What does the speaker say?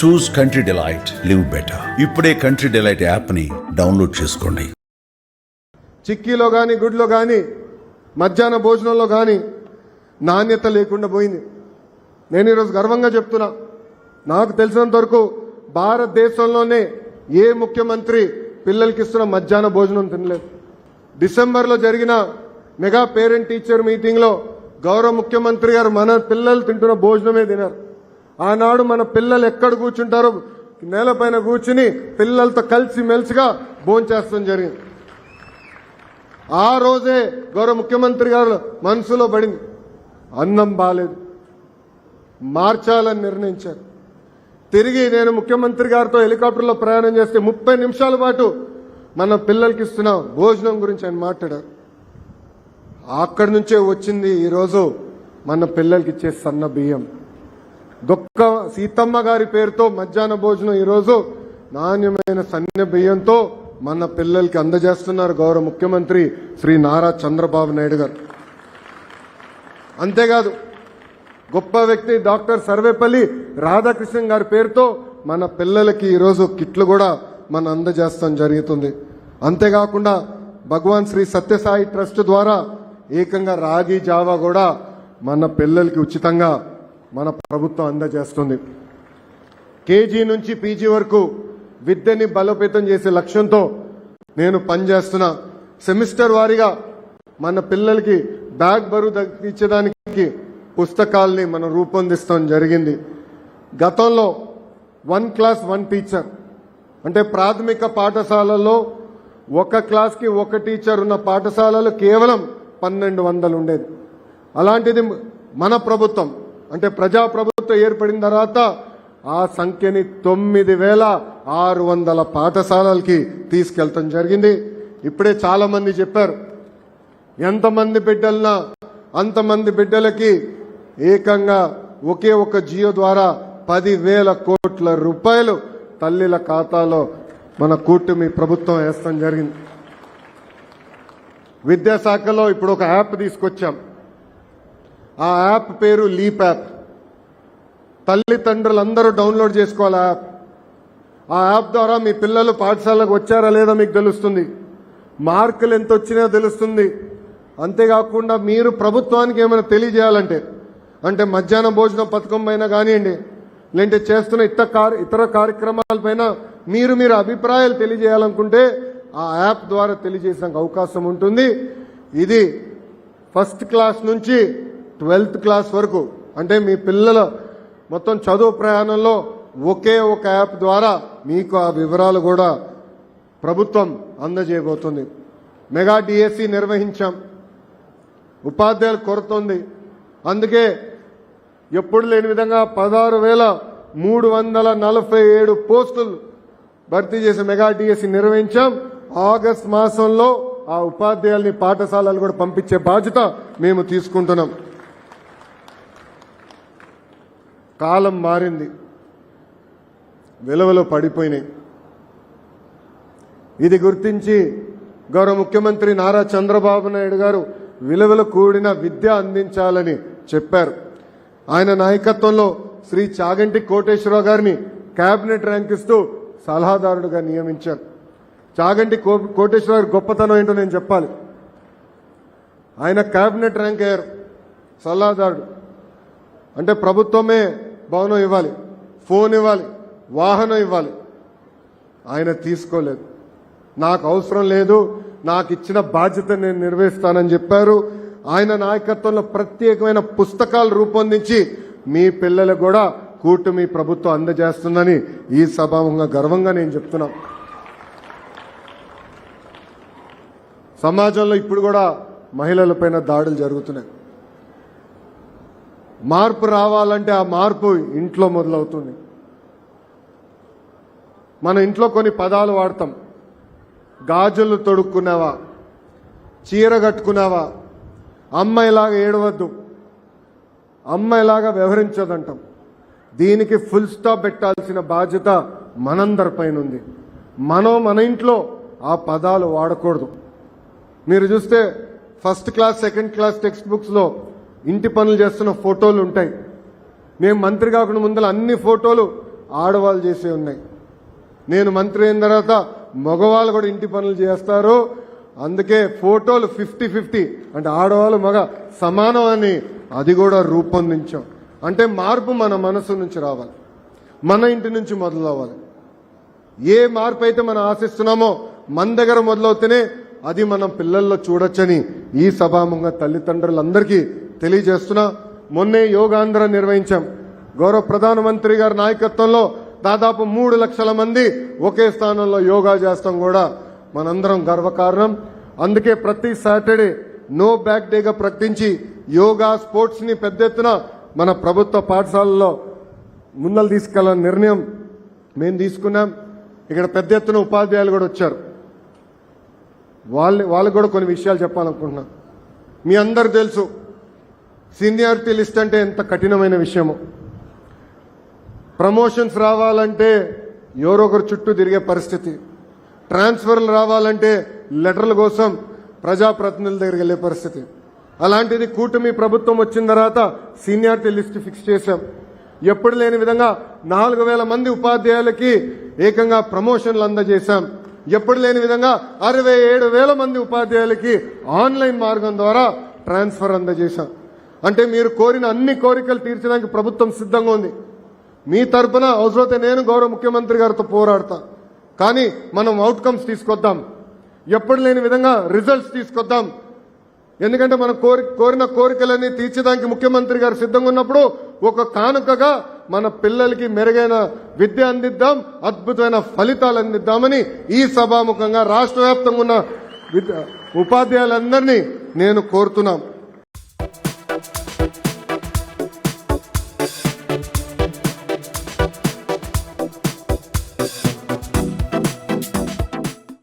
చూస్ country delight, live better. ఇప్పుడే country delight app ని download చేసుకోండి. చిక్కీలో కానీ గుడ్లో కానీ మధ్యాహ్న భోజనంలో కానీ నాణ్యత లేకుండా పోయింది. నేను ఈరోజు గర్వంగా చెప్తున్నా, నాకు తెలిసినంత వరకు భారతదేశంలోనే ఏ ముఖ్యమంత్రి పిల్లలకి ఇస్తున్న మధ్యాహ్న భోజనం తినలేదు. డిసెంబర్లో జరిగిన మెగా పేరెంట్ టీచర్ మీటింగ్లో గౌరవ ముఖ్యమంత్రి గారు మన పిల్లలు తింటున్న భోజనమే తినారు. ఆనాడు మన పిల్లలు ఎక్కడ కూర్చుంటారో నేలపైన కూర్చుని పిల్లలతో కలిసి మెలిసిగా భోంచేస్తాం జరిగింది. ఆ రోజే గౌరవ ముఖ్యమంత్రి గారు మనసులో పడింది, అన్నం బాలేదు, మార్చాలని నిర్ణయించారు. తిరిగి నేను ముఖ్యమంత్రి గారితో హెలికాప్టర్లో ప్రయాణం చేస్తే 30 నిమిషాల పాటు మన పిల్లలకి ఇస్తున్న భోజనం గురించి ఆయన మాట్లాడారు. అక్కడి నుంచే వచ్చింది ఈరోజు మన పిల్లలకి ఇచ్చే సన్న బియ్యం. దొక్క సీతమ్మ గారి పేరుతో మధ్యాహ్న భోజనం ఈరోజు నాణ్యమైన సన్న బియ్యంతో మన పిల్లలకి అందజేస్తున్నారు గౌరవ ముఖ్యమంత్రి శ్రీ నారా చంద్రబాబు నాయుడు గారు. అంతేకాదు గొప్ప వ్యక్తి డాక్టర్ సర్వేపల్లి రాధాకృష్ణన్ గారి పేరుతో మన పిల్లలకి ఈరోజు కిట్లు కూడా మనం అందజేస్తాం జరుగుతుంది. అంతేకాకుండా భగవాన్ శ్రీ సత్యసాయి ట్రస్ట్ ద్వారా ఏకంగా రాగి జావా కూడా మన పిల్లలకి ఉచితంగా మన ప్రభుత్వం అందజేస్తుంది. కేజీ నుంచి పీజీ వరకు విద్యని బలోపేతం చేసే లక్ష్యంతో నేను పనిచేస్తున్నా. సెమిస్టర్ వారీగా మన పిల్లలకి బ్యాగ్ బరువు తగ్గించడానికి పుస్తకాల్ని మనం రూపొందిస్తాం జరిగింది. గతంలో 1 క్లాస్ 1 టీచర్ అంటే ప్రాథమిక పాఠశాలల్లో 1 క్లాస్కి 1 టీచర్ ఉన్న పాఠశాలలు కేవలం 1200 ఉండేది. అలాంటిది మన ప్రభుత్వం అంటే ప్రజాప్రభుత్వం ఏర్పడిన తర్వాత ఆ సంఖ్యని 9600 పాఠశాలలకి తీసుకెళ్తాం జరిగింది. ఇప్పుడే చాలా మంది చెప్పారు, ఎంతమంది బిడ్డలన్నా అంతమంది బిడ్డలకి ఏకంగా ఒకే ఒక జియో ద్వారా 10,000 కోట్ల రూపాయలు తల్లిల ఖాతాలో మన కూటమి ప్రభుత్వం వేస్తాం జరిగింది. విద్యాశాఖలో ఇప్పుడు ఒక యాప్ తీసుకొచ్చాం. ఆ యాప్ పేరు లీప్ యాప్. తల్లిదండ్రులందరూ డౌన్లోడ్ చేసుకోవాలి యాప్. ఆ యాప్ ద్వారా మీ పిల్లలు పాఠశాలకు వచ్చారా లేదా మీకు తెలుస్తుంది, మార్కులు ఎంత వచ్చినాయో తెలుస్తుంది. అంతేకాకుండా మీరు ప్రభుత్వానికి ఏమైనా తెలియజేయాలంటే అంటే మధ్యాహ్న భోజన పథకం పైన కానివ్వండి, లేదంటే చేస్తున్న ఇతర కార్యక్రమాలపైన మీరు అభిప్రాయాలు తెలియజేయాలనుకుంటే ఆ యాప్ ద్వారా తెలియజేసే అవకాశం ఉంటుంది. ఇది 1st క్లాస్ నుంచి 12th క్లాస్ వరకు అంటే మీ పిల్లల మొత్తం చదువు ప్రయాణంలో ఒకే ఒక యాప్ ద్వారా మీకు ఆ వివరాలు కూడా ప్రభుత్వం అందజేయబోతుంది. Mega DSC నిర్వహించాం. ఉపాధ్యాయుల కొరత ఉంది. అందుకే ఎప్పుడు లేని విధంగా 16,347 పోస్టులు భర్తీ చేసి మెగా డిఎస్సి నిర్వహించాం. ఆగస్టు మాసంలో ఆ ఉపాధ్యాయుల్ని పాఠశాలలు కూడా పంపించే బాధ్యత మేము తీసుకుంటున్నాం. కాలం మారింది, విలువలు పడిపోయినాయి. ఇది గుర్తించి గౌరవ ముఖ్యమంత్రి నారా చంద్రబాబు నాయుడు గారు విలువలు కూడిన విద్య అందించాలని చెప్పారు. ఆయన నాయకత్వంలో శ్రీ చాగంటి కోటేశ్వరరావు గారిని కేబినెట్ ర్యాంక్ ఇస్తూ సలహాదారుడుగా నియమించారు. చాగంటి కోటేశ్వరరావు గొప్పతనం ఏంటో నేను చెప్పాలి. ఆయన కేబినెట్ ర్యాంక్ అయ్యారు, సలహాదారుడు. అంటే ప్రభుత్వమే భవనం ఇవ్వాలి, ఫోన్ ఇవ్వాలి, వాహనం ఇవ్వాలి. ఆయన తీసుకోలేదు. నాకు అవసరం లేదు, నాకు ఇచ్చిన బాధ్యత నేను నిర్వహిస్తానని చెప్పారు. ఆయన నాయకత్వంలో ప్రత్యేకమైన పుస్తకాలు రూపొందించి మీ పిల్లలకు కూడా కూటమి ప్రభుత్వం అందజేస్తుందని ఈ సభాముఖంగా గర్వంగా నేను చెప్తున్నా. సమాజంలో ఇప్పుడు కూడా మహిళలపైన దాడులు జరుగుతున్నాయి. మార్పు రావాలంటే ఆ మార్పు ఇంట్లో మొదలవుతుంది. మన ఇంట్లో కొన్ని పదాలు వాడతాం. గాజులు తొడుక్కున్నావా, చీర కట్టుకున్నావా, అమ్మాయిలాగా ఏడవద్దు, అమ్మాయిలాగా వ్యవహరించదంటాం. దీనికి ఫుల్ స్టాప్ పెట్టాల్సిన బాధ్యత మనందరిపైన ఉంది. మన ఇంట్లో ఆ పదాలు వాడకూడదు. మీరు చూస్తే 1st class 2nd class text బుక్స్లో ఇంటి పనులు చేస్తున్న ఫోటోలు ఉంటాయి. నేను మంత్రి కాకుండా ముందర అన్ని ఫోటోలు ఆడవాళ్ళు చేసే ఉన్నాయి. నేను మంత్రి అయిన తర్వాత మగవాళ్ళు కూడా ఇంటి పనులు చేస్తారు. అందుకే ఫోటోలు 50-50 అంటే ఆడవాళ్ళు మగ సమానం అని అది కూడా రూపొందించాం. అంటే మార్పు మన మనసు నుంచి రావాలి, మన ఇంటి నుంచి మొదలవ్వాలి. ఏ మార్పు అయితే మనం ఆశిస్తున్నామో మన దగ్గర మొదలవుతేనే అది మనం పిల్లల్లో చూడొచ్చని ఈ సభాముఖంగా తల్లిదండ్రులందరికీ తెలియజేస్తున్నా. మొన్నే యోగాంధ్ర నిర్వహించాం. గౌరవ ప్రధానమంత్రి గారి నాయకత్వంలో దాదాపు 3 లక్షల మంది ఒకే స్థానంలో యోగా చేస్తాం కూడా మనందరం గర్వకారణం. అందుకే ప్రతి సాటర్డే నో బ్యాక్ డేగా ప్రకటించి యోగా స్పోర్ట్స్ ని పెద్ద ఎత్తున మన ప్రభుత్వ పాఠశాలల్లో ముందలు తీసుకెళ్లాలని నిర్ణయం మేము తీసుకున్నాం. ఇక్కడ పెద్ద ఎత్తున ఉపాధ్యాయులు కూడా వచ్చారు. వాళ్ళకు కూడా కొన్ని విషయాలు చెప్పాలనుకుంటున్నాం. మీ అందరు తెలుసు సీనియారిటీ లిస్ట్ అంటే ఎంత కఠినమైన విషయమో. ప్రమోషన్స్ రావాలంటే ఎవరో ఒకరు చుట్టూ తిరిగే పరిస్థితి. ట్రాన్స్ఫర్లు రావాలంటే లెటర్ల కోసం ప్రజాప్రతినిధుల దగ్గరికి వెళ్లే పరిస్థితి. అలాంటిది కూటమి ప్రభుత్వం వచ్చిన తర్వాత సీనియారిటీ లిస్ట్ ఫిక్స్ చేశాం. ఎప్పుడు లేని విధంగా 4,000 మంది ఉపాధ్యాయులకి ఏకంగా ప్రమోషన్లు అందజేశాం. ఎప్పుడు లేని విధంగా 67,000 మంది ఉపాధ్యాయులకి ఆన్లైన్ మార్గం ద్వారా ట్రాన్స్ఫర్ అందజేశాం. అంటే మీరు కోరిన అన్ని కోరికలు తీర్చడానికి ప్రభుత్వం సిద్ధంగా ఉంది. మీ తరపున అవసరమైతే నేను గౌరవ ముఖ్యమంత్రి గారితో పోరాడతా. కానీ మనం అవుట్కమ్స్ తీసుకొద్దాం, ఎప్పుడు లేని విధంగా రిజల్ట్స్ తీసుకొద్దాం. ఎందుకంటే మనం కోరిన కోరికలన్నీ తీర్చడానికి ముఖ్యమంత్రి గారు సిద్ధంగా ఉన్నప్పుడు ఒక కానుకగా మన పిల్లలకి మెరుగైన విద్య అందిద్దాం, అద్భుతమైన ఫలితాలు అందిద్దామని ఈ సభాముఖంగా రాష్ట్ర వ్యాప్తంగా ఉన్న ఉపాధ్యాయులందరినీ నేను కోరుతున్నాం.